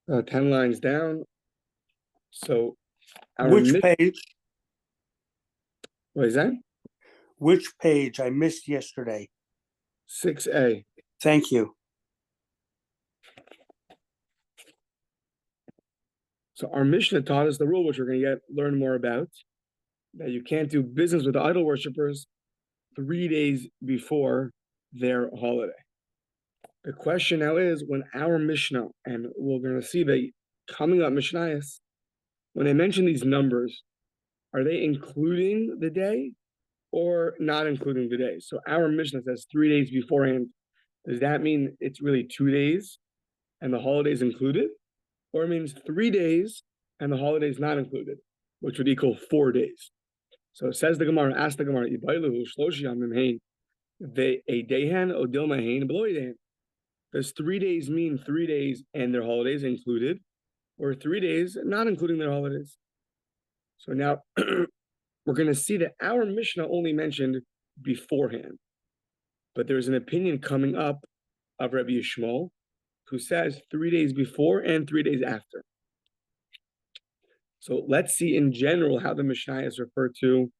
10 lines down. So which page? What is that? Which page? I missed yesterday. 6a. Thank you. So our Mishnah taught us the rule, which we're going to learn more about, that you can't do business with the idol worshippers 3 days before their holiday. The question now is, when our Mishnah, and we're going to see that coming up Mishnayos, when they mention these numbers, are they including the day or not including the day? So our Mishnah says 3 days beforehand. Does that mean it's really 2 days and the holiday is included? Or it means 3 days and the holiday is not included, which would equal 4 days. So it says the Gemara, ask the Gemara, does 3 days mean 3 days and their holidays included, or 3 days not including their holidays? So now we're going to see that our Mishnah only mentioned beforehand, but there's an opinion coming up of Rabbi Yishmael who says 3 days before and 3 days after. So let's see in general how the Mishnah is referred to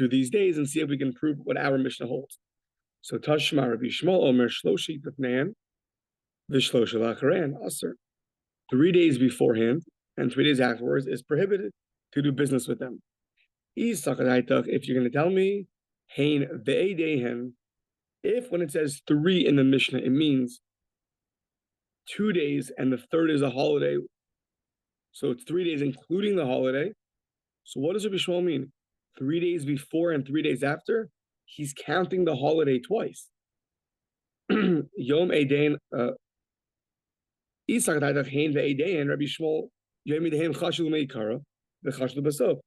these days and see if we can prove what our Mishnah holds. So Tashma Rabbi Yishmael Omer Shloshi B'Pneim V'Shlosha L'Acharan Aser. 3 days beforehand and 3 days afterwards is prohibited to do business with them. If you're going to tell me Hein Ve'edehen, if when it says 3 in the Mishnah, it means 2 days and the third is a holiday, so it's 3 days including the holiday. So what does Rabbi Yishmael mean? 3 days before and 3 days after? He's counting the holiday twice. Yom Edein, Isak Hein Ve'edein, Rabbi Yishmael, Yomi Chashul Meikara, the Chashul Basov.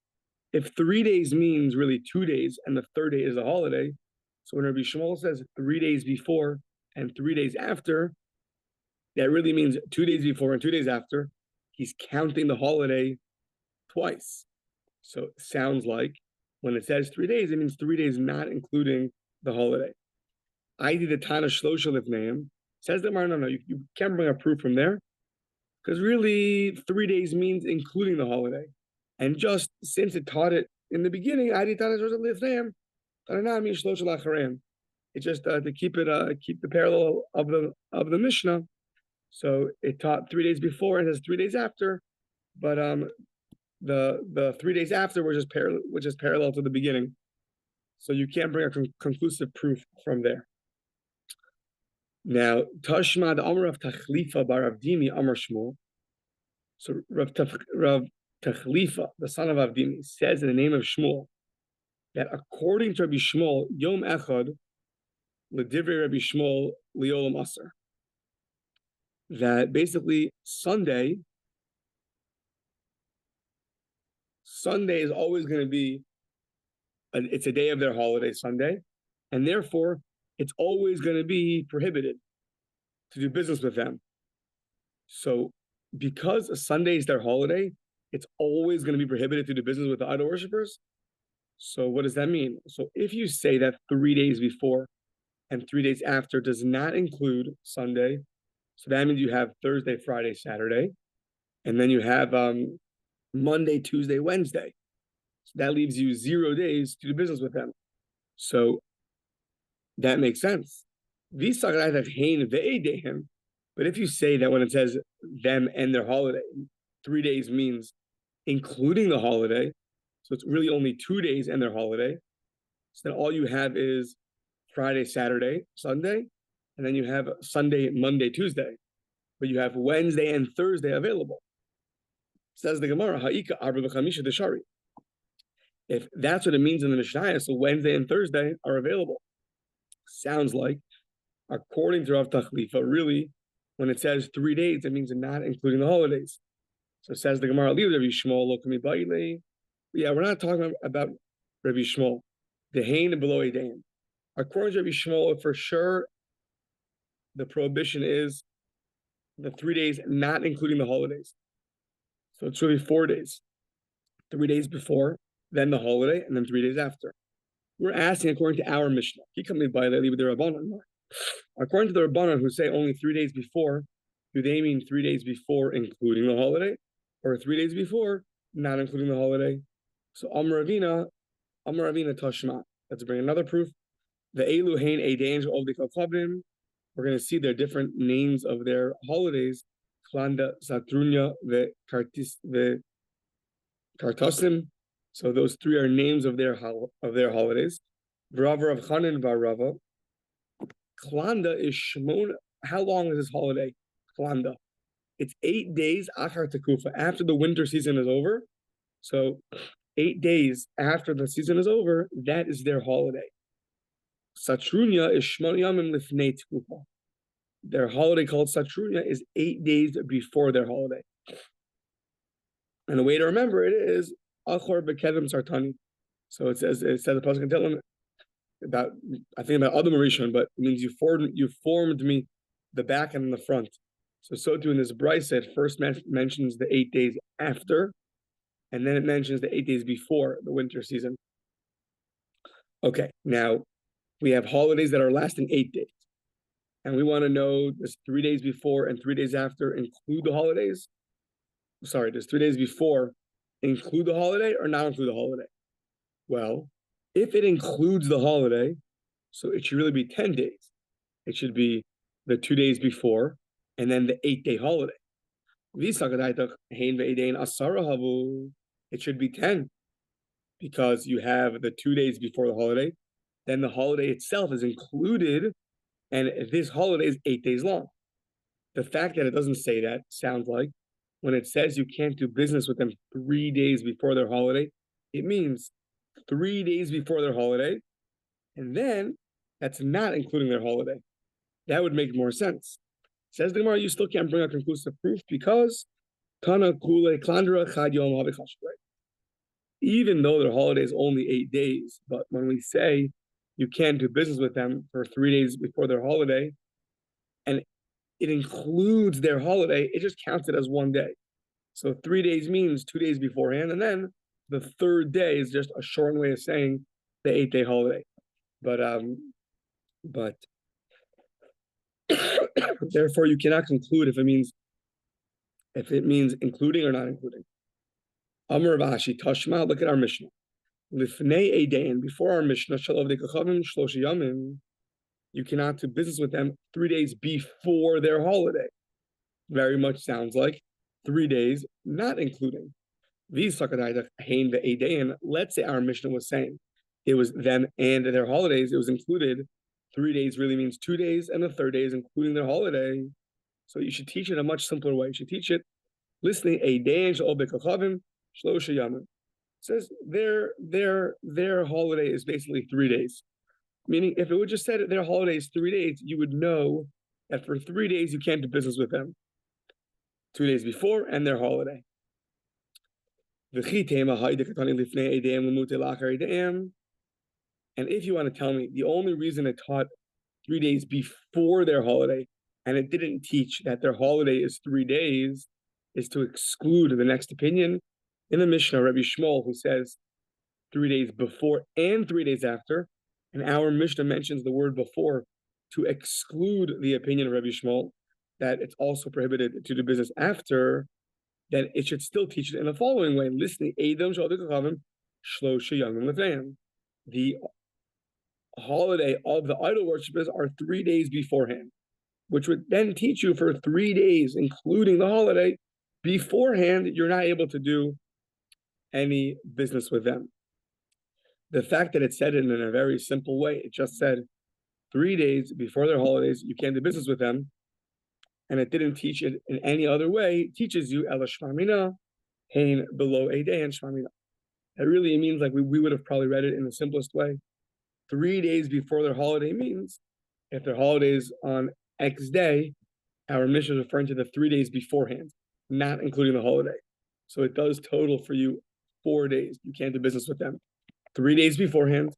If 3 days means really 2 days and the third day is a holiday, so when Rabbi Yishmael says 3 days before and 3 days after, that really means 2 days before and 2 days after. He's counting the holiday twice. So it sounds like when it says 3 days, it means 3 days not including the holiday. I did the Tana Shlosha Livneim. Says that no, you can't bring a proof from there, because really 3 days means including the holiday. And just since it taught it in the beginning, I did Tana Shlosha Livneim. It's just to keep the parallel of the Mishnah. So it taught 3 days before and it says 3 days after, but the 3 days after which is parallel to the beginning. So you can't bring a conclusive proof from there. Now, Tashma the Amar of Tachlifa bar Avdimi Amar Shmuel. So Rav Tachlifa, the son of Avdimi, says in the name of Shmuel that according to Rabbi Shmuel, Yom Echad L'divrei Rabbi Shmuel Liolam Aser, that basically Sunday is always going to be it's a day of their holiday, Sunday, and therefore it's always going to be prohibited to do business with them. So because a Sunday is their holiday, it's always going to be prohibited to do business with the idol worshippers. So what does that mean? So if you say that 3 days before and 3 days after does not include Sunday, so that means you have Thursday, Friday, Saturday, and then you have Monday, Tuesday, Wednesday. So that leaves you 0 days to do business with them. So that makes sense. But if you say that when it says them and their holiday, 3 days means including the holiday, so it's really only 2 days and their holiday, so then all you have is Friday, Saturday, Sunday, and then you have Sunday, Monday, Tuesday, but you have Wednesday and Thursday available. Says the Gemara, Ha'ika Arba B'Chamisha Deshari. If that's what it means in the Mishnah, so Wednesday and Thursday are available. Sounds like, according to Rav Tachlifa, really, when it says 3 days, it means not including the holidays. So says the Gemara, yeah, we're not talking about Rabbi Yishmael. Dehain below Edain. According to Rabbi Yishmael, for sure, the prohibition is the 3 days, not including the holidays. So it's really 4 days. 3 days before, then the holiday, and then 3 days after. We're asking according to our Mishnah. According to the Rabbanan who say only 3 days before Do they mean 3 days before, including the holiday, or 3 days before, not including the holiday? So Amar Ravina Tashma. Let's bring another proof. The Elu Hain Eidein of the Kalkabim. We're going to see their different names of their holidays. Klanda, Satrunya, the Kartasim. So those three are names of their holidays. Vrava Rav Chanan Varava. Klanda is Shemona. How long is this holiday? Klanda. It's 8 days Achar Tekufa, after the winter season is over. So 8 days after the season is over, that is their holiday. Satrunya is Shmon Yamim Lifnei Tekufa. Their holiday called Satrunya is 8 days before their holiday. And the way to remember it is Achor Bekedem Sartani. So it says the Pasuk can tell him about, I think about Adam Rishon, but it means you formed me the back and the front. So too in this Brisa, it first mentions the 8 days after, and then it mentions the 8 days before the winter season. Okay, now we have holidays that are lasting 8 days. And we want to know, does 3 days before and 3 days after include the holidays? Sorry, does 3 days before include the holiday or not include the holiday? Well, if it includes the holiday, so it should really be 10 days. It should be the 2 days before and then the 8-day holiday. It should be 10 because you have the 2 days before the holiday, then the holiday itself is included, and this holiday is 8 days long. The fact that it doesn't say that sounds like when it says you can't do business with them 3 days before their holiday, it means 3 days before their holiday, and then that's not including their holiday. That would make more sense. Says the Gemara, you still can't bring a conclusive proof because Tana Kule Klandra Chad Yom Havikash. Even though their holiday is only 8 days, but when we say you can't do business with them for 3 days before their holiday, and it includes their holiday, it just counts it as 1 day. So 3 days means 2 days beforehand, and then the third day is just a short way of saying the 8-day holiday. But therefore you cannot conclude if it means including or not including. Amar Vashi Tashma, look at our Mishnah. Lifnei Eidein, before our Mishnah, Shalov de Kachavim Shlosh Yamim, you cannot do business with them 3 days before their holiday. Very much sounds like 3 days, not including. Let's say our Mishnah was saying it was them and their holidays, it was included. 3 days really means 2 days, and the third day is including their holiday. So you should teach it a much simpler way. You should teach it, listening, Eidein Shalov de Kachavim Shlosh Yamim. Says their holiday is basically 3 days. Meaning, if it would just said their holiday is 3 days, you would know that for 3 days you can't do business with them. 2 days before and their holiday. And if you want to tell me the only reason it taught 3 days before their holiday and it didn't teach that their holiday is 3 days is to exclude the next opinion in the Mishnah, Rabbi Shmuel, who says 3 days before and 3 days after, and our Mishnah mentions the word before to exclude the opinion of Rabbi Shmuel that it's also prohibited to do business after, then it should still teach it in the following way. Listening, the holiday of the idol worshippers are 3 days beforehand, which would then teach you for 3 days, including the holiday, beforehand, you're not able to do any business with them. The fact that it said it in a very simple way, it just said 3 days before their holidays, you can't do business with them, and it didn't teach it in any other way, teaches you Ela Shmamina, Hain below a day and Shmamina. It really means like we would have probably read it in the simplest way. 3 days before their holiday means if their holiday is on X day, our Mishnah is referring to the 3 days beforehand, not including the holiday. So it does total for you 4 days. You can't do business with them. 3 days beforehand,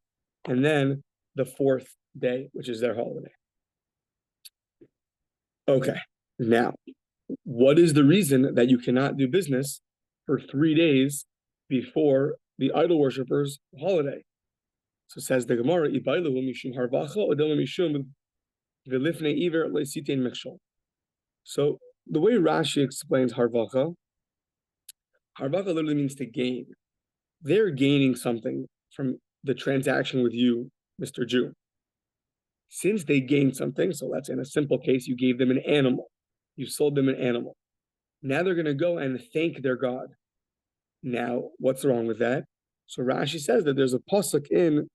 and then the fourth day, which is their holiday. Okay, now, what is the reason that you cannot do business for 3 days before the idol worshippers' holiday? So says the Gemara, so the way Rashi explains harvacha literally means to gain. They're gaining something from the transaction with you, Mr. Jew. Since they gained something, so let's say in a simple case, you gave them an animal. You sold them an animal. Now they're going to go and thank their God. Now, what's wrong with that? So Rashi says that there's a pasuk in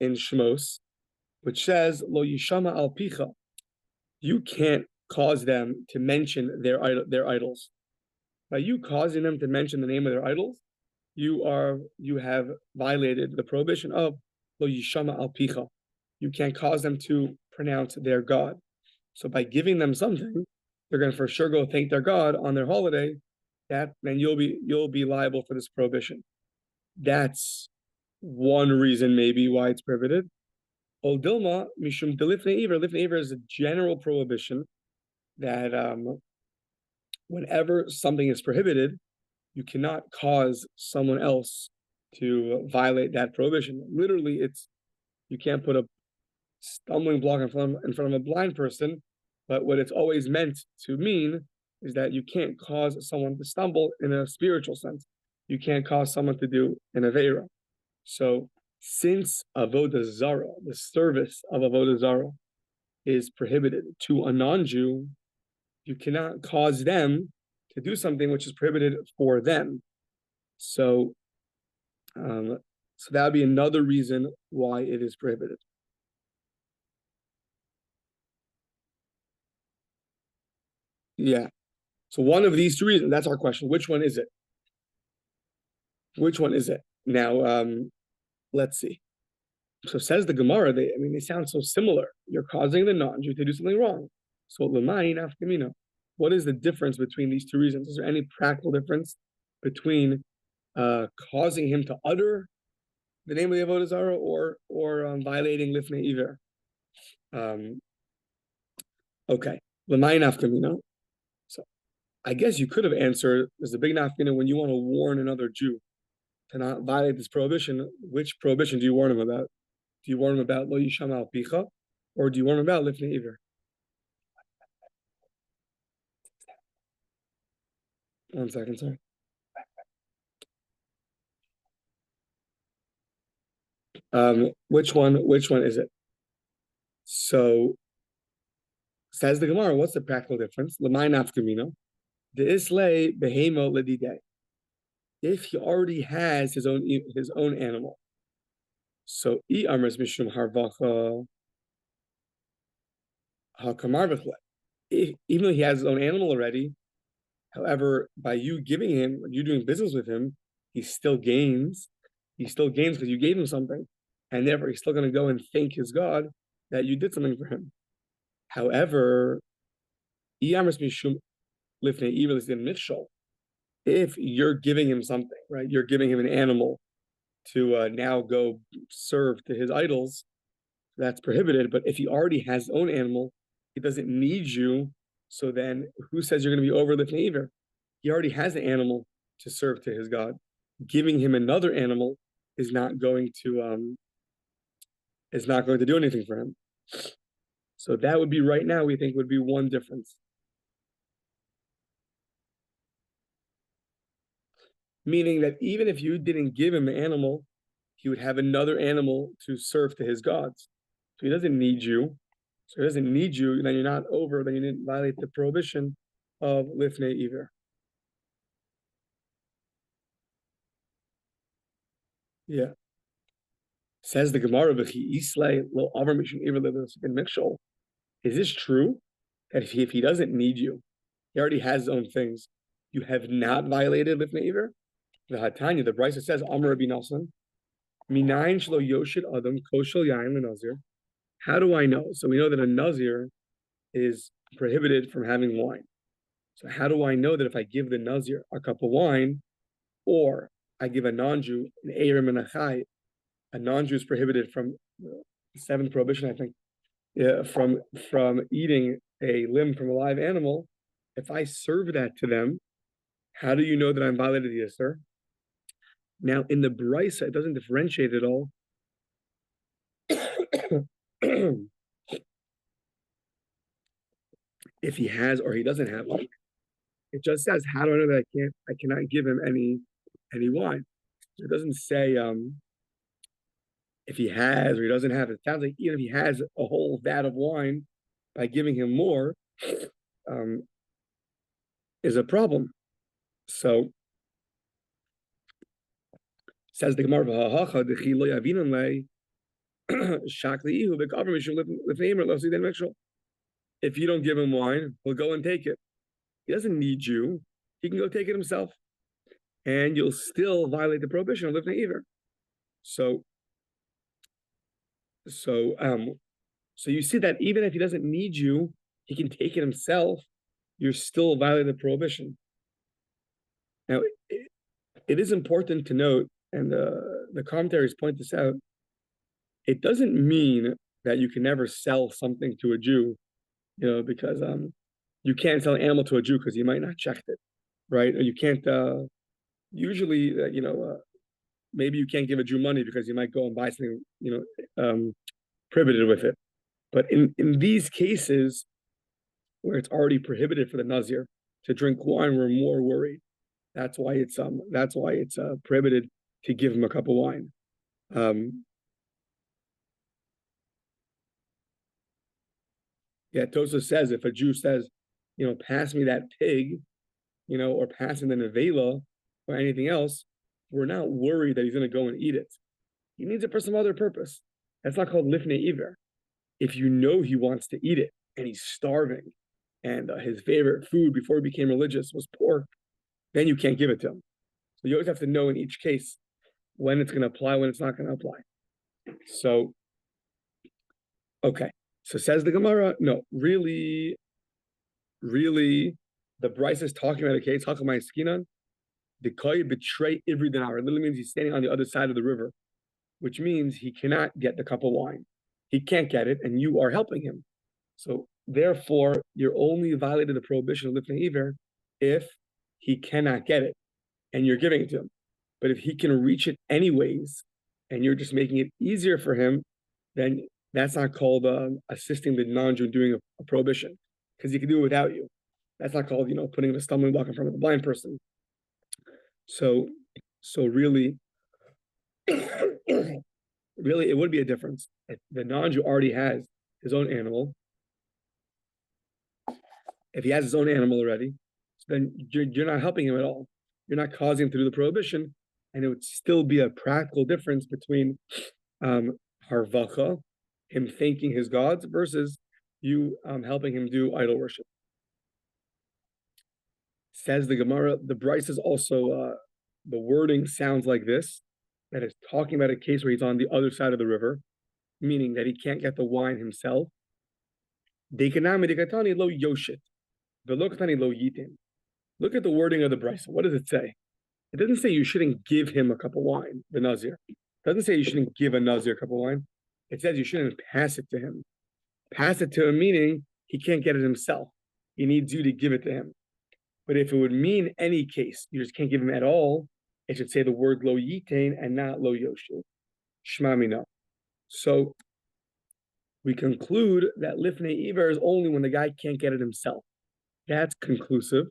Shmos, which says, Lo yishama al picha. You can't cause them to mention their idols. By you causing them to mention the name of their idols, you have violated the prohibition of Lo yishama al picha. You can't cause them to pronounce their God. So by giving them something, they're going to for sure go thank their God on their holiday. Then you'll be liable for this prohibition. That's one reason maybe why it's prohibited. Ol dilma mishum delifnei iver. Lifnei iver is a general prohibition that whenever something is prohibited, you cannot cause someone else to violate that prohibition. Literally, you can't put a stumbling block in front of a blind person, but what it's always meant to mean is that you can't cause someone to stumble in a spiritual sense. You can't cause someone to do an aveira. So since Avodah Zora, the service of Avodah Zora, is prohibited to a non-Jew, you cannot cause them to do something which is prohibited for them. So that would be another reason why it is prohibited. Yeah. So one of these two reasons, that's our question. Which one is it? Which one is it? Now, let's see. So says the Gemara, they sound so similar. You're causing the non-Jew to do something wrong. So what is the difference between these two reasons? Is there any practical difference between causing him to utter the name of the Avodah Zora or violating Lifnei Iver? Okay. L'mayin nafkamina. So I guess you could have answered, there's a big nafkamina when you want to warn another Jew to not violate this prohibition. Which prohibition do you warn him about? Do you warn him about Lo Yishama al Picha, or do you warn him about Lifnei Iver? One second, sorry. Which one is it? So says the Gemara, what's the practical difference? L'may nafkamino, the islay behemo ledidei. If he already has his own animal, so I amres mishum harvacha hakamar v'chle. Even though he has his own animal already, however, by you giving him, you doing business with him, he still gains. He still gains because you gave him something, and therefore he's still going to go and thank his God that you did something for him. However, if you're giving him something, right? You're giving him an animal to now go serve to his idols, that's prohibited. But if he already has his own animal, he doesn't need you. So then who says you're going to be over Lifnei Iver? He already has an animal to serve to his God. Giving him another animal is not going to do anything for him. So that would be right now, we think, would be one difference. Meaning that even if you didn't give him the animal, he would have another animal to serve to his gods. So he doesn't need you. So he doesn't need you, then you're not over, then you didn't violate the prohibition of Lifnei Iver. Yeah. Says the Gemara, is this true? That if he doesn't need you, he already has his own things, you have not violated Lifnei Iver? The Hatanya, the Brisa says, Amar Rabbi Nosson, Minayin shelo yoshid adam koshel yain lenazir. How do I know? So we know that a nazir is prohibited from having wine. So how do I know that if I give the nazir a cup of wine, or I give a non-Jew an eirim and a chai, a non-Jew is prohibited from the seventh prohibition, I think, from eating a limb from a live animal. If I serve that to them, how do you know that I'm violated the Yisr? Now, in the Brisa, it doesn't differentiate at all. if he has or he doesn't have one. It just says, how do I know that I cannot give him any wine? It doesn't say if he has or he doesn't have. It sounds like even if he has a whole vat of wine, by giving him more is a problem. So says the Gemara, if you don't give him wine, he'll go and take it. He doesn't need you. He can go take it himself. And you'll still violate the prohibition of lifnei iver. So you see that even if he doesn't need you, he can take it himself. You're still violating the prohibition. Now, it is important to note, and the commentaries point this out, it doesn't mean that you can never sell something to a Jew, because you can't sell an animal to a Jew because he might not check it, right? Or you can't, usually, maybe you can't give a Jew money because he might go and buy something, prohibited with it. But in these cases where it's already prohibited for the Nazir to drink wine, we're more worried. That's why it's prohibited to give him a cup of wine. Tosa says if a Jew says, pass me that pig, or pass him the nevela or anything else, we're not worried that he's going to go and eat it. He needs it for some other purpose. That's not called lifnei iver. If you know he wants to eat it and he's starving, and his favorite food before he became religious was pork, then you can't give it to him. So you always have to know in each case when it's going to apply, when it's not going to apply. So, okay. So says the Gemara, no, really, the Bryce is talking about a case, Hakamai Skinan, the Koi betray Ivri Dinar. It literally means he's standing on the other side of the river, which means he cannot get the cup of wine. He can't get it, and you are helping him. So therefore, you're only violated the prohibition of lifnei iver if he cannot get it, and you're giving it to him. But if he can reach it anyways, and you're just making it easier for him, then that's not called assisting the non-Jew doing a prohibition, because he can do it without you. That's not called, putting a stumbling block in front of a blind person. So really, really, it would be a difference. If the non-Jew already has his own animal, if he has his own animal already, then you're not helping him at all. You're not causing him to do the prohibition, and it would still be a practical difference between harvacha, him thanking his gods, versus you helping him do idol worship. Says the Gemara, the Bryce is also, the wording sounds like this, that is talking about a case where he's on the other side of the river, meaning that he can't get the wine himself. Look at the wording of the Bryce. What does it say? It doesn't say you shouldn't give him a cup of wine, the Nazir. It doesn't say you shouldn't give a Nazir a cup of wine. It says you shouldn't pass it to him. Pass it to him, meaning he can't get it himself. He needs you to give it to him. But if it would mean any case, you just can't give him at all, it should say the word lo yitain and not lo yoshu. Shma mina. So we conclude that lifnei iver is only when the guy can't get it himself. That's conclusive,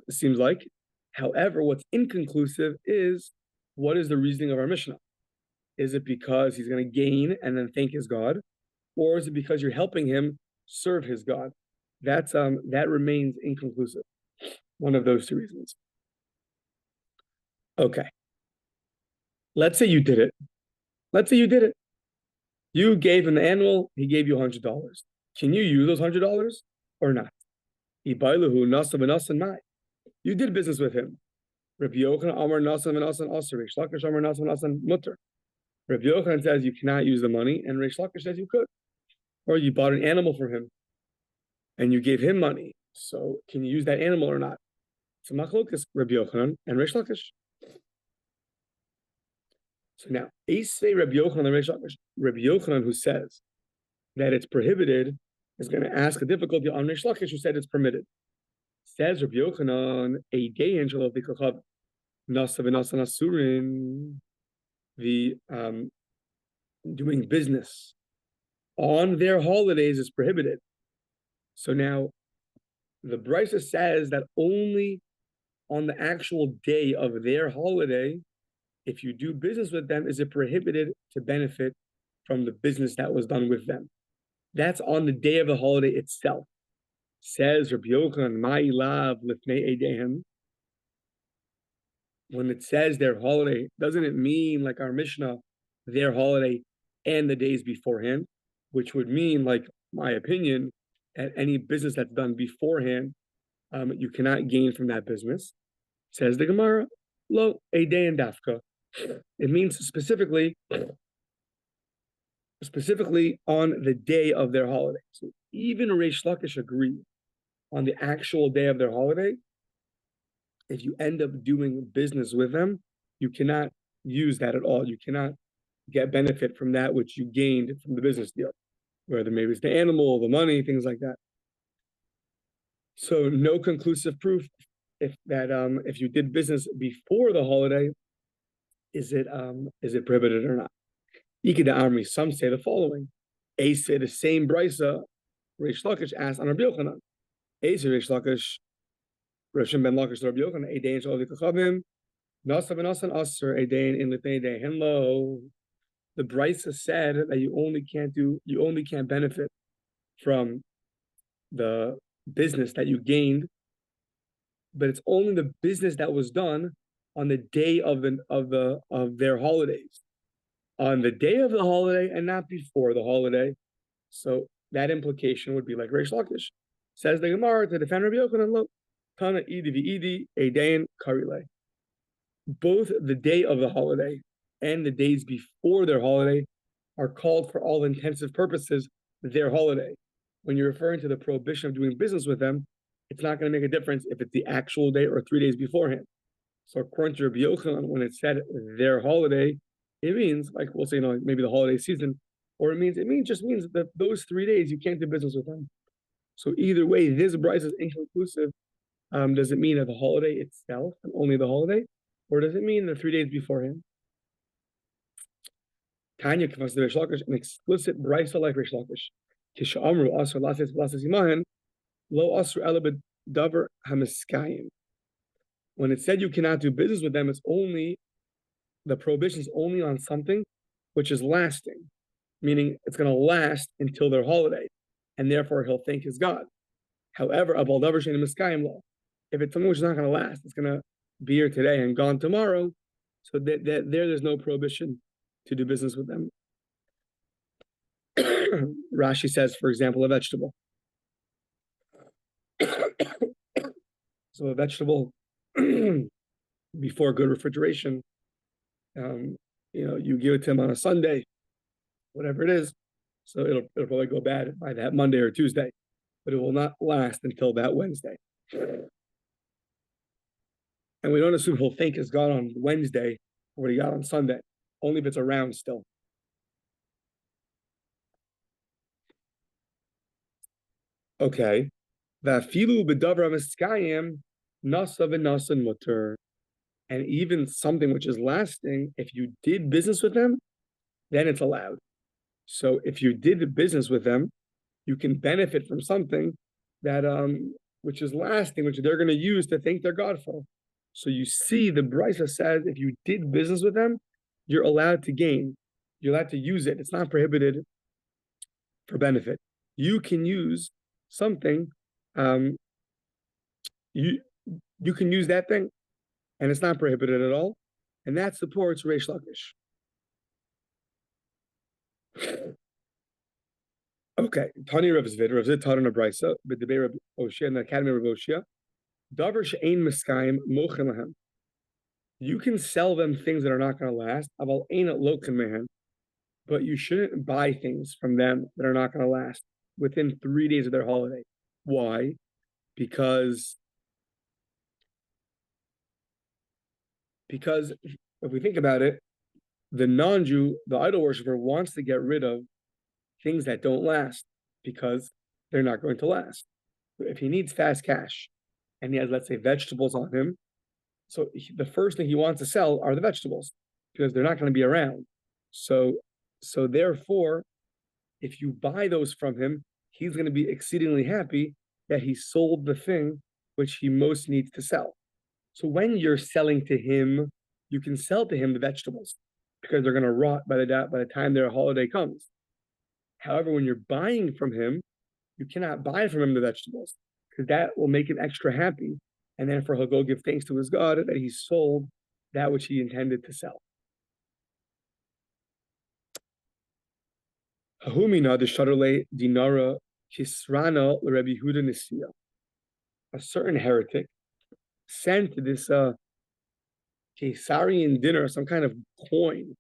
seems like. However, what's inconclusive is, what is the reasoning of our Mishnah? Is it because he's going to gain and then thank his God? Or is it because you're helping him serve his God? That remains inconclusive. One of those two reasons. Okay. Let's say you did it. You gave him the animal, he gave you $100. Can you use those $100 or not? You did business with him. Rabbi Yochanan Amar Nasan v'Nasan Aser, Reish Lakish Amar Nasan v'Nasan Mutter. Rabbi Yochanan says you cannot use the money, and Reish Lakish says you could. Or you bought an animal from him, and you gave him money. So can you use that animal or not? It's a machlokas, Rabbi Yochanan and Reish Lakish. So now, Eisvei Rabbi Yochanan and Reish Lakish. Rabbi Yochanan, who says that it's prohibited, is going to ask a difficulty on Reish Lakish, who said it's permitted. Says Rabbi Yochanan, a day angel of the Kochav, Nasa v'Nasan Asurin, the doing business on their holidays is prohibited. So now the Brisa says that only on the actual day of their holiday, if you do business with them, is it prohibited to benefit from the business that was done with them. That's on the day of the holiday itself. Says Rabbi Yochanan, Ma'ilav lifnei eidehem. When it says their holiday, doesn't it mean like our Mishnah, their holiday and the days beforehand, which would mean, like my opinion, that any business that's done beforehand, you cannot gain from that business. Says the Gemara, lo eidei and dafka. It means specifically on the day of their holiday. So even Reish Lakish agreed on the actual day of their holiday. If you end up doing business with them, you cannot use that at all. You cannot get benefit from that which you gained from the business deal, whether maybe it's the animal, the money, things like that. So no conclusive proof if you did business before the holiday, is it prohibited or not? Some say the following. A say the same brisa Reish Lakish asked on Rabbi Yochanan. A say Reish Lakish, Rishon ben Lakish Rabbi Yochanan, Edain Shal Vikachavim, Nasa ben Nasan Aser, Edain in Litnei Day Henlo. The brisa said that you only can't benefit from the business that you gained, but it's only the business that was done on the day of their holidays, on the day of the holiday and not before the holiday. So that implication would be like Reish Lakish. Says the Gemara to defend Rabbi Yochanan, look, Tana idi v'idi edain karile. Both the day of the holiday and the days before their holiday are called for all intensive purposes their holiday. When you're referring to the prohibition of doing business with them, it's not going to make a difference if it's the actual day or 3 days beforehand. So according to Rabbi Yochanan, when it said their holiday, it means, like we'll say, maybe the holiday season, or it just means that those 3 days you can't do business with them. So either way, this brisa is inconclusive. Does it mean that the holiday itself and only the holiday, or does it mean the 3 days beforehand? Tanya kivas the Reish Lakish, an explicit brisa like Reish Lakish. Kishamru asur lases imahen lo asur elabed davar hamiskayim. When it said you cannot do business with them, the prohibition is only on something which is lasting, meaning it's going to last until their holiday, and therefore he'll thank his God. However, abal davar she'ein miskayim lo, if it's something which is not going to last, it's going to be here today and gone tomorrow, so there's no prohibition to do business with them. Rashi says, for example, a vegetable. So a vegetable, before good refrigeration, you give it to him on a Sunday, whatever it is, so it'll probably go bad by that Monday or Tuesday, but it will not last until that Wednesday. And we don't assume he'll thank his God on Wednesday for what he got on Sunday, only if it's around still. Okay. Vafilu b'davra miskayim nasa v'nasan mutter. And even something which is lasting, if you did business with them, then it's allowed. So if you did business with them, you can benefit from something that which is lasting, which they're going to use to thank their God for. So you see, the brisa says if you did business with them, you're allowed to gain. You're allowed to use it. It's not prohibited for benefit. You can use something. You can use that thing, and it's not prohibited at all. And that supports Reish Lakish. Okay, Tani Rav Zvid taught in a brisa, but the Rav Oshia in the Academy of Rav Oshia. Davar she'ein miskayim mochen lahem. You can sell them things that are not going to last. Aval ein loken mehen, but you shouldn't buy things from them that are not going to last within 3 days of their holiday. Why? Because if we think about it, the non-Jew, the idol worshiper, wants to get rid of things that don't last because they're not going to last. If he needs fast cash and he has, let's say, vegetables on him, so the first thing he wants to sell are the vegetables because they're not going to be around. So therefore, if you buy those from him, he's going to be exceedingly happy that he sold the thing which he most needs to sell. So when you're selling to him, you can sell to him the vegetables because they're going to rot by the time their holiday comes. However, when you're buying from him, you cannot buy from him the vegetables because that will make him extra happy. And therefore, he'll go give thanks to his God that he sold that which he intended to sell. Hahumina the dinara kisrana Rabbi Yehuda Nisiya. A certain heretic sent this Caesarian dinner, some kind of coin,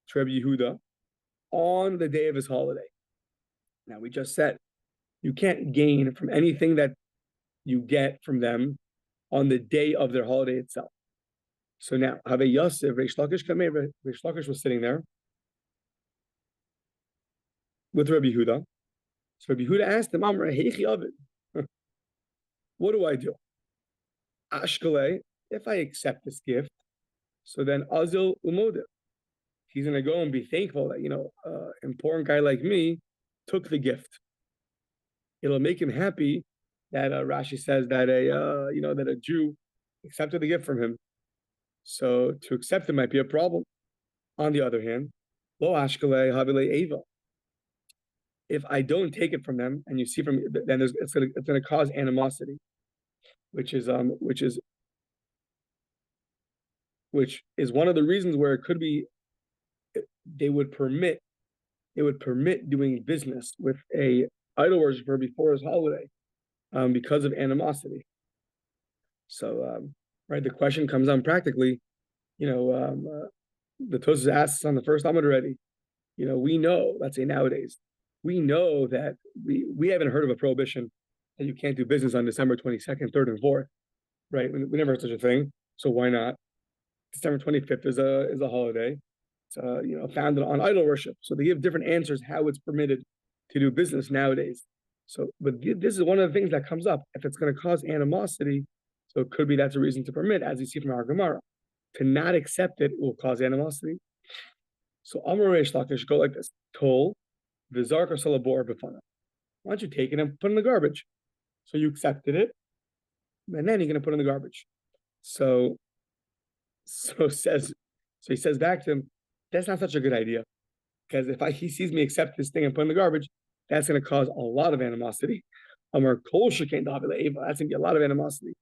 to Rabbi Yehuda on the day of his holiday. Now, we just said you can't gain from anything that you get from them on the day of their holiday itself. So now, Have Yosef, Reish Lakish was sitting there with Rabbi Yehuda. So Rabbi Yehuda asked him, Amr, Heichi Ovid, what do I do? Ashkale, if I accept this gift, so then Azil Umodev, he's going to go and be thankful that, important guy like me took the gift. It'll make him happy that Rashi says that that a Jew accepted the gift from him. So to accept it might be a problem. On the other hand, Lo Ashkale Havile Eva. If I don't take it from them, and you see from then it's going to cause animosity, which is one of the reasons where it could be they would permit doing business with a idol worshiper before his holiday, because of animosity. So right, the question comes on practically, the Tosfos asks on the first Amud already. We know, let's say nowadays, we know that we haven't heard of a prohibition that you can't do business on December 22nd, 3rd, and 4th, right? We never heard such a thing. So why not? December 25th is a holiday. It's founded on idol worship. So they give different answers how it's permitted to do business nowadays. So, but this is one of the things that comes up. If it's going to cause animosity, so it could be that's a reason to permit, as you see from our Gemara. To not accept it will cause animosity. So Amar Reish Lakish go like this: Tol v'zarka salabor b'fana. Why don't you take it and put it in the garbage? So you accepted it, and then you're going to put it in the garbage. So he says back to him, that's not such a good idea, because if he sees me accept this thing and put it in the garbage, that's going to cause a lot of animosity. Amar kol shekain davile eva. That's going to be a lot of animosity.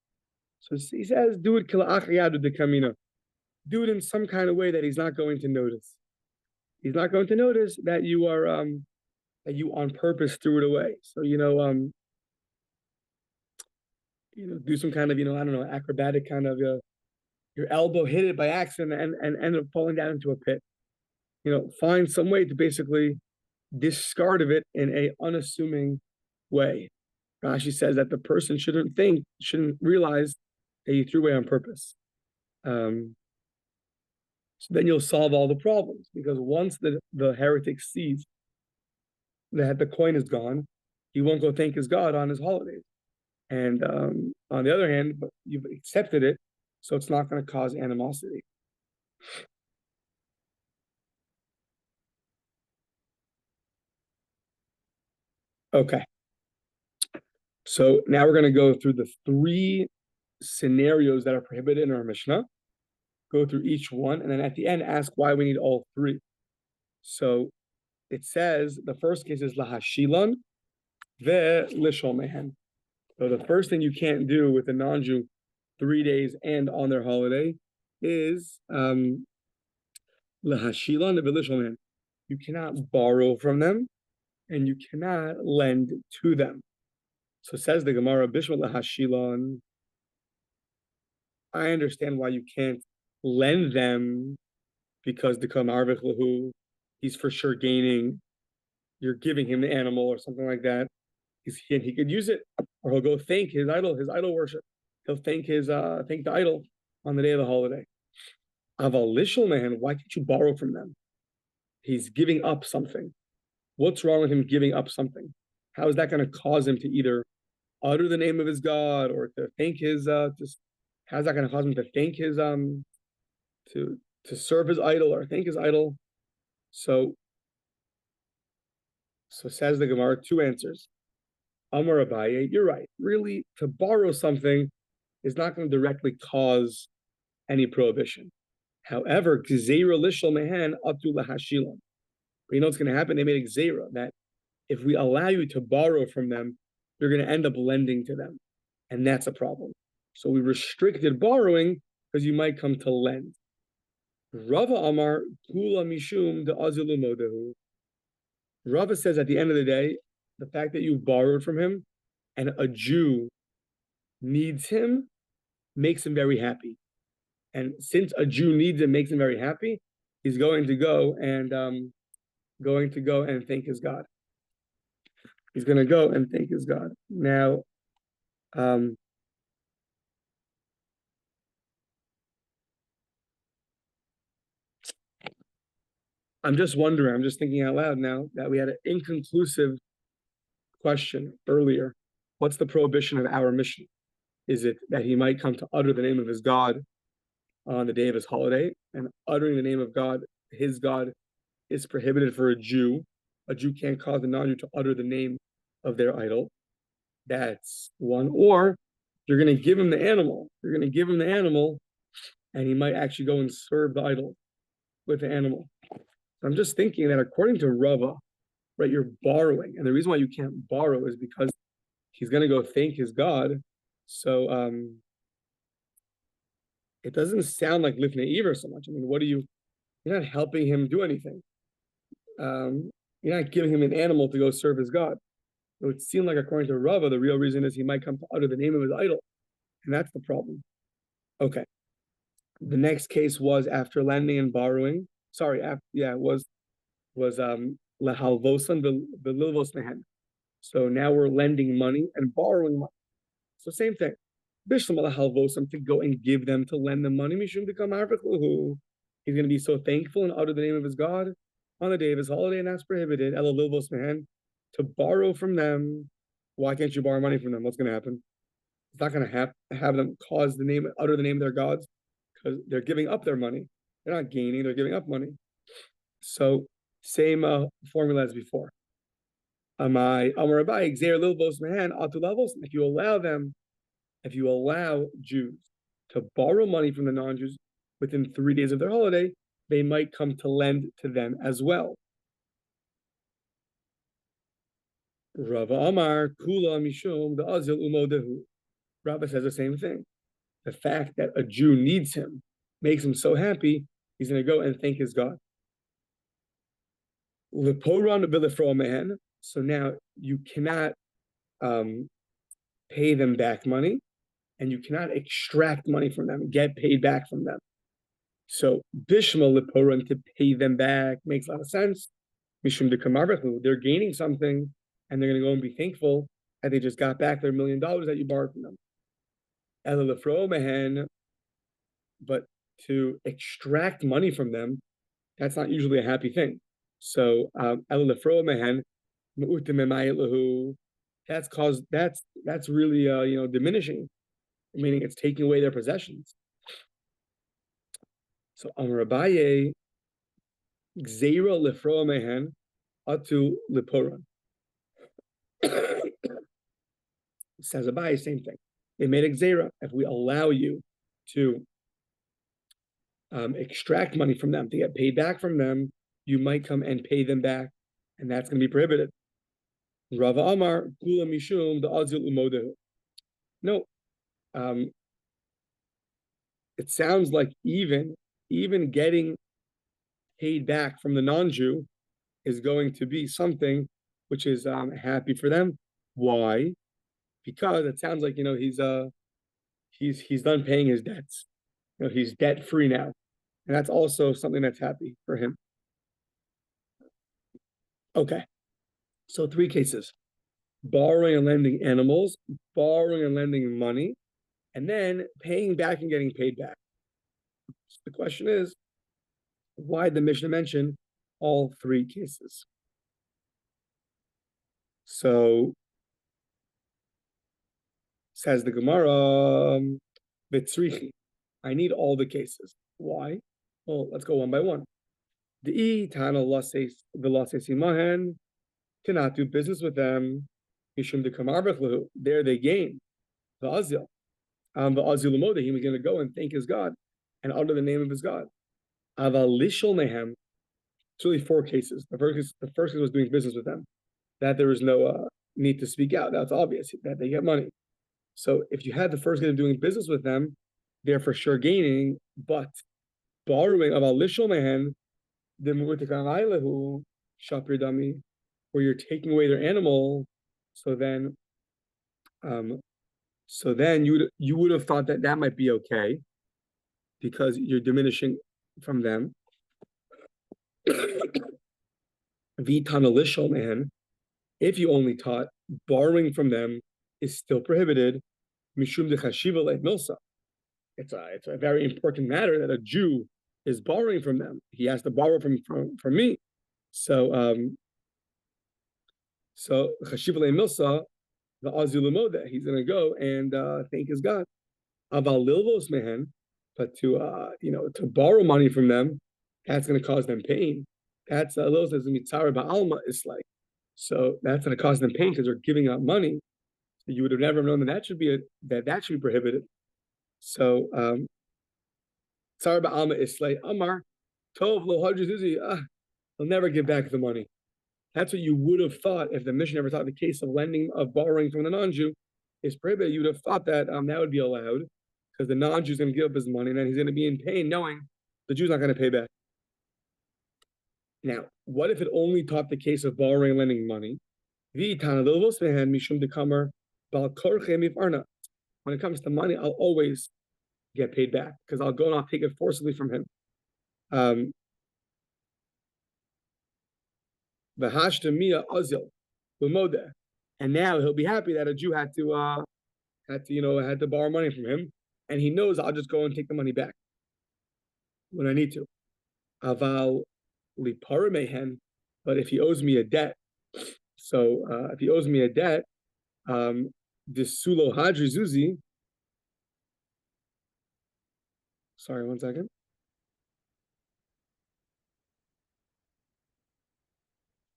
So he says, do it kila'achiyadu de kamina. Do it in some kind of way that he's not going to notice. He's not going to notice that you are that you on purpose threw it away. So do some kind of I don't know, acrobatic kind of your elbow hit it by accident and ended up falling down into a pit. Find some way to basically discard of it in a unassuming way. Rashi says that the person shouldn't realize that you threw away on purpose. So then you'll solve all the problems, because once the heretic sees that the coin is gone, he won't go thank his God on his holidays. And on the other hand, but you've accepted it, so it's not going to cause animosity. Okay. So now we're going to go through the 3 scenarios that are prohibited in our Mishnah. Go through each one, and then at the end ask why we need all 3. So it says the first case is lahashilon ve'lishol mehen. So the first thing you can't do with a non-Jew 3 days and on their holiday is lahashilon ve'lishol mehen. You cannot borrow from them, and you cannot lend to them. So says the Gemara, Bishma lahashilon. I understand why you can't lend them, because the kamarvich lahu, he's for sure gaining. You're giving him the animal or something like that. He could use it, or he'll go thank his idol worship. He'll thank the idol on the day of the holiday. Aval lishol man, why can't you borrow from them? He's giving up something. What's wrong with him giving up something? How is that going to cause him to either utter the name of his God or to thank his? How's that going to cause him to thank his to serve his idol or thank his idol? So says the Gemara, 2 answers. Amar Abaye, you're right. Really, to borrow something is not going to directly cause any prohibition. However, Gzeira Lishal Mehen Atu Lahashilon. But you know what's going to happen? They made a Gzeira that if we allow you to borrow from them, you're going to end up lending to them. And that's a problem. So we restricted borrowing because you might come to lend. Rava Amar Kula Mishum de Azilu Modehu. Rava says at the end of the day, the fact that you borrowed from him and a Jew needs him makes him very happy. And since a Jew needs him, makes him very happy, he's going to go and thank his God. He's going to go and thank his God. Now, I'm just wondering, I'm just thinking out loud now that we had an inconclusive question earlier. What's the prohibition of our mission? Is it that he might come to utter the name of his God on the day of his holiday? And uttering the name of God, his God, is prohibited for a Jew. A Jew can't cause a non-Jew to utter the name of their idol. That's one. Or you're going to give him the animal. You're going to give him the animal, and he might actually go and serve the idol with the animal. I'm just thinking that according to Rava, right, you're borrowing. And the reason why you can't borrow is because he's going to go thank his God. So it doesn't sound like Lifnei Iver so much. I mean, you're not helping him do anything. You're not giving him an animal to go serve his God. It would seem like, according to Rava, the real reason is he might come to utter the name of his idol. And that's the problem. Okay. The next case was after lending and borrowing. Sorry, was lehalvosan belilvos mehen. So now we're lending money and borrowing money. So same thing. Bishlam lehalvosan, to go and give them, to lend them money. Mishum become arvachluhu. He's going to be so thankful and utter the name of his God on the day of his holiday, and that's prohibited. Elalilvos mehen, to borrow from them. Why can't you borrow money from them? What's going to happen? It's not going to have them utter the name of their gods, because they're giving up their money. They're not gaining, they're giving up money. So same formula as before. If you allow Jews to borrow money from the non-Jews within 3 days of their holiday, they might come to lend to them as well. Rava Amar Kula Mishum the Azil Umodehu. Rava says the same thing. The fact that a Jew needs him makes him so happy, he's going to go and thank his God. So now you cannot pay them back money, and you cannot extract money from them, get paid back from them. So Bishma Liporan, to pay them back, makes a lot of sense. Mishum de Kamarbahu, they're gaining something, and they're going to go and be thankful that they just got back their $1 million that you borrowed from them. But to extract money from them, that's not usually a happy thing. So that's really diminishing, meaning it's taking away their possessions. So Amar Abaye, Gzeira lefroa mehen atu liporan. Says Abaye, same thing. They made a Gzeira. If we allow you to extract money from them, to get paid back from them, you might come and pay them back, and that's going to be prohibited. Rava Amar Kula Mishum the Azil Umodehu. No, it sounds like even getting paid back from the non-Jew is going to be something which is happy for them. Why? Because it sounds like he's done paying his debts. He's debt free now, and that's also something that's happy for him. Okay, so 3 cases: borrowing and lending animals, borrowing and lending money, and then paying back and getting paid back. So the question is, why did the Mishnah mention all 3 cases? So says the Gemara, Vitzrichi, I need all the cases. Why? Well, let's go one by one. The Tana Lasesi Mahen, cannot do business with them. There they gain the azil. The azil l'moda, he was going to go and thank his God and utter the name of his God. Aval lishol mehem. It's really four cases. The first case was doing business with them, that there was no need to speak out. That's obvious that they get money. So if you had the first case of doing business with them, they're for sure gaining. But borrowing of alishol mehem, the mu'tikana'ilahu shapir dami, where you're taking away their animal, so then you would have thought that might be okay because you're diminishing from them. Vitanalishal man, if you only taught borrowing from them is still prohibited, mishum de chashiva like milsa. It's a very important matter that a Jew is borrowing from them. He has to borrow from me. So chashiva like milsa, the azilumoda, he's going to go and thank his God. Aval lilvos mehen, but to borrow money from them, that's going to cause them pain. That's a little says mitzara ba'alma is like, so that's going to cause them pain because they're giving out money. So you would have never known that should be prohibited. So mitzara ba'alma is like Amar Tov lo hadjuzi. They'll never give back the money. That's what you would have thought if the mission ever thought the case of borrowing from the non-Jew is prohibited. You would have thought that that would be allowed because the non-Jew is going to give up his money and then he's going to be in pain knowing the Jew's not going to pay back. Now, what if it only taught the case of borrowing and lending money? When it comes to money, I'll always get paid back because I'll go and I'll take it forcibly from him. And now he'll be happy that a Jew had to borrow money from him, and he knows I'll just go and take the money back when I need to. Aval liparamehen, but if he owes me a debt, if he owes me a debt, disulo hadri zuzi. Sorry, 1 second.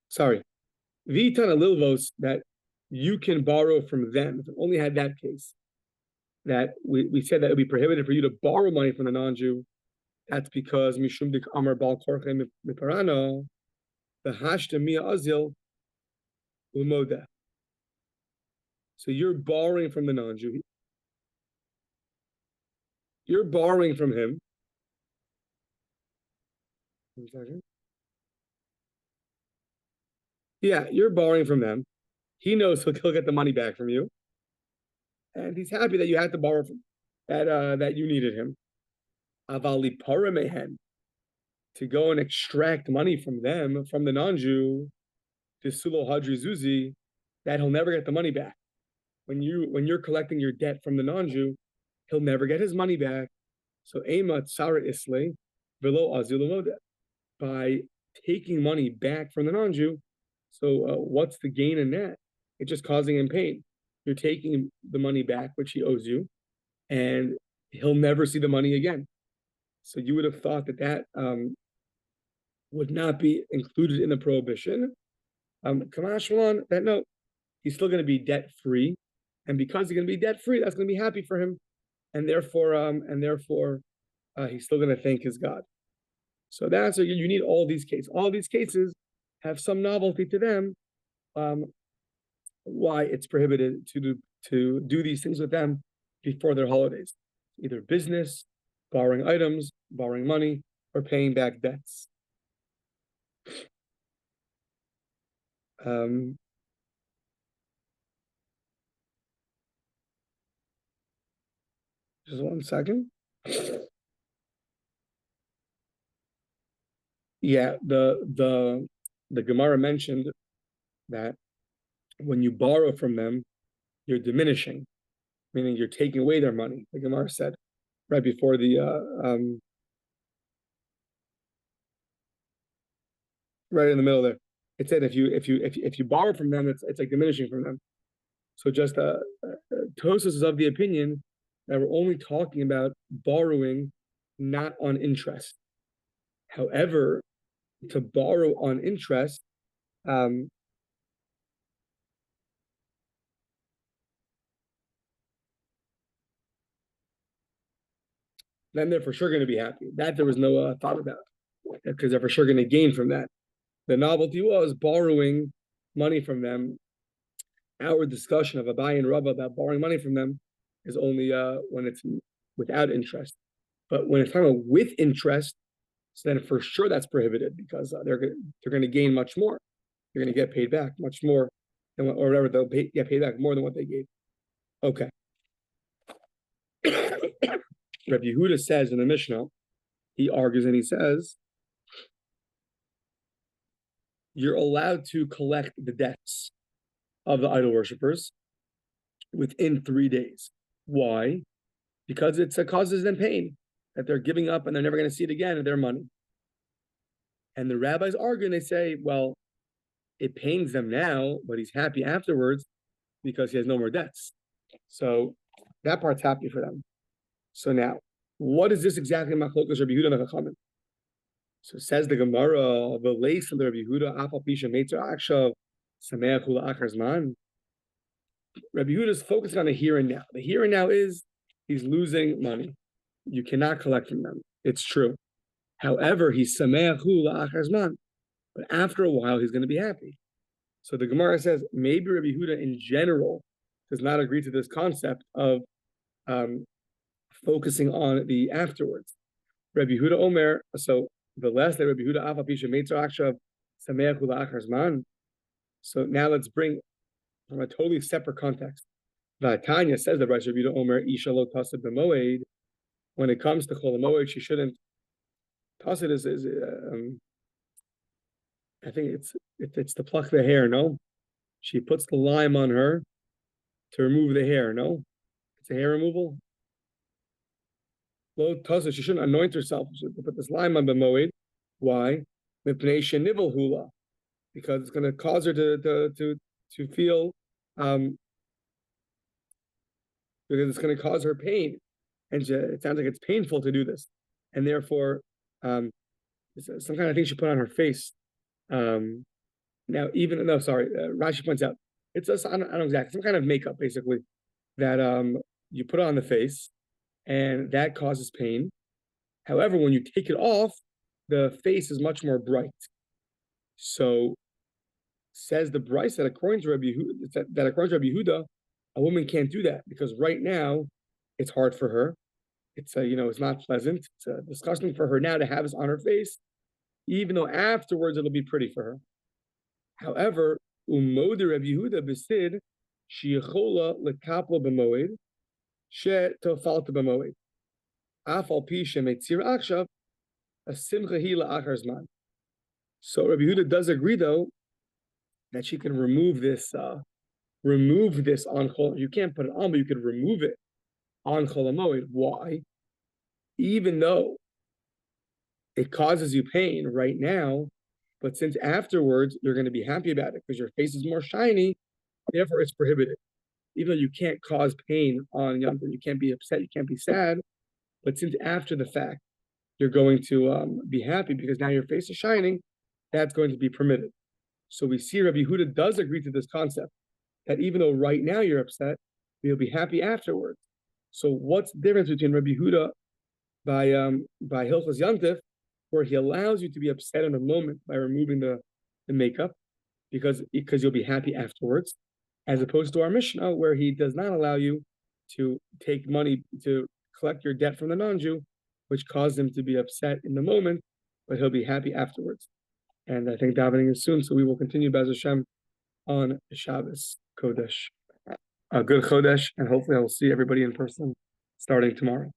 Sorry, vitana lilvos, that you can borrow from them. If it only had that case, that we said that it would be prohibited for you to borrow money from the non-Jew. That's because mishum dik amar bal korchem miparano, the hashta mia azil umoda. So you're borrowing from the non-Jew. You're borrowing from him. 1 second. Yeah, you're borrowing from them. He knows he'll get the money back from you, and he's happy that you had to borrow from that you needed him. Avali paramehen, to go and extract money from them, from the non-Jew, disulo hadri zuzi, that he'll never get the money back. When you're collecting your debt from the non-Jew, he'll never get his money back. So ema tsara isle velo azilumodet, by taking money back from the non-Jew. So what's the gain in that? It's just causing him pain. You're taking the money back, which he owes you, and he'll never see the money again. So you would have thought that would not be included in the prohibition. That no, he's still going to be debt free, and because he's going to be debt free, that's going to be happy for him, and therefore he's still going to thank his God. So that's you need all these cases. All these cases have some novelty to them. Why it's prohibited to do these things with them before their holidays, either business, borrowing items, borrowing money, or paying back debts. Just 1 second. Yeah, the Gemara mentioned that when you borrow from them, you're diminishing, meaning you're taking away their money. The Gemara said right before the right in the middle there, it said if you borrow from them, it's like diminishing from them. So just Tosfos is of the opinion that we're only talking about borrowing, not on interest. However, to borrow on interest, then they're for sure going to be happy. That there was no thought about, because they're for sure going to gain from that. The novelty was borrowing money from them. Our discussion of Abai and Rabba about borrowing money from them is only when it's without interest. But when it's talking about with interest, so then for sure that's prohibited, because they're going to gain much more. They're going to get paid back much more than what, or whatever, they'll get paid back more than what they gave. Okay. Rabbi Yehuda says in the Mishnah, he argues and he says, you're allowed to collect the debts of the idol worshippers within 3 days. Why? Because it causes them pain, that they're giving up and they're never going to see it again, and their money. And the rabbis argue and they say, well, it pains them now, but he's happy afterwards because he has no more debts. So that part's happy for them. So now, what is this exactly? Machlokas Rabbi Yehuda and Chachamim. So says the Gemara, Rabbi Yehuda, Afal Pisha Meitzer Akshav, Sameach Hu La'achar Zman. Rabbi Yehuda is focusing on the here and now. The here and now is he's losing money. You cannot collect from them. It's true. However, he's Sameach Hu La'achar Zman. But after a while, he's going to be happy. So the Gemara says maybe Rabbi Yehuda in general does not agree to this concept of focusing on the afterwards. Rabbi Yehuda Omer, so the last that Rabbi Yehuda Afal Pisha Meitzer Akshav Sameach Hu La'achar Zman. So now let's bring from a totally separate context. Tanya says that Rabbi Yehuda Omer Isha lo tased b'moed. When it comes to Chol Moed, she shouldn't. Tased is I think it's to pluck the hair. No, she puts the lime on her to remove the hair. No, it's a hair removal. Lo tased, she shouldn't anoint herself. She should put this lime on b'moed. Why? Mipnei shenivel hula, because it's going to cause her to feel because it's going to cause her pain, and it sounds like it's painful to do this, and therefore it's some kind of thing she put on her face. Now, Rashi points out it's I don't know exactly, some kind of makeup basically that you put on the face, and that causes pain. However, when you take it off, the face is much more bright. So says the Bryce that according to Rabbi Yehuda, a woman can't do that because right now it's hard for her. It's it's not pleasant. It's disgusting for her now to have this on her face, even though afterwards it'll be pretty for her. However, Rabbi Yehuda besid sheyechola lekaplo b'moed she tofalta b'moed afal pi shemetzir akshav asimcha hi la'achar zman. So Rabbi Yehuda does agree though that she can remove this on Chol. You can't put it on, but you could remove it on Chol HaMoed. Why? Even though it causes you pain right now, but since afterwards you're going to be happy about it because your face is more shiny, therefore it's prohibited. Even though you can't cause pain on Yom Tov, you can't be upset, you can't be sad, but since after the fact you're going to be happy because now your face is shining, that's going to be permitted. So we see Rabbi Yehuda does agree to this concept that even though right now you're upset, you'll be happy afterwards. So what's the difference between Rabbi Yehuda by Hilchos Yantif, where he allows you to be upset in a moment by removing the makeup because you'll be happy afterwards, as opposed to our Mishnah where he does not allow you to take money to collect your debt from the non-Jew, which caused him to be upset in the moment, but he'll be happy afterwards. And I think davening is soon, so we will continue B'ez Hashem on Shabbos Kodesh. A good Chodesh, and hopefully I will see everybody in person starting tomorrow.